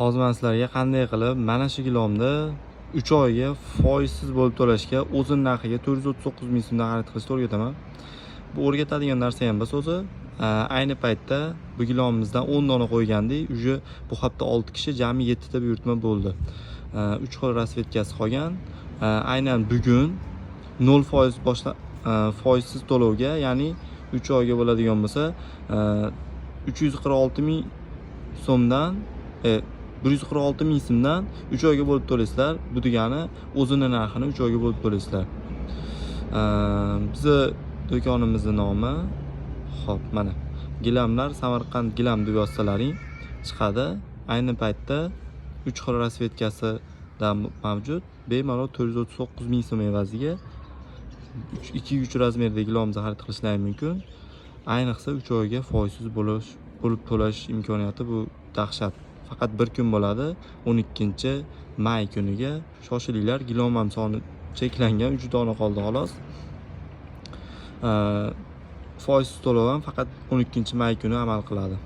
Hozir men sizlarga qanday qilib mana shu gilomni 3 oyga foizsiz bo'lib to'lashga o'zini narxiga 439 ming so'mdan xarid qilishni o'rgataman. Bu o'rgatadigan narsa ham emas o'zi. Ayni paytda bu gilomimizdan 10 dona qo'ygandik. Uje bu hafta 6 kishi jami 7 ta buyurtma bo'ldi. 3 xil rasvetkasi qolgan. Aynan bugun 0% foizsiz to'lovga, ya'ni 3 oyga bo'ladigan bo'lsa 346 ming so'mdan 146 ming so'mdan 3 oyga bo'lib to'laysizlar. Bu degani o'zini narxini 3 oyga bo'lib to'laysizlar. Bizi do'konimizning nomi, xo'p, mana gilamlar Samarqand gilam deb yozsalaring chiqadi. Ayni paytda 3 xil rasvetkasi mavjud. Bemalol 439 ming so'm evaziga 2-3 razmerdagi gilomimizni xarid qilishlari mumkin. Ayniqsa 3 oyga foizsiz bo'lib to'lash imkoniyati bu dahshat. Faqat bir kun bo'ladi, 12-may kuniga. Shoshilinglar, gilom ham soni cheklangan, 3 dona qoldi xolos. Foizsiz to'lov ham faqat 12-may kuni amal qiladi.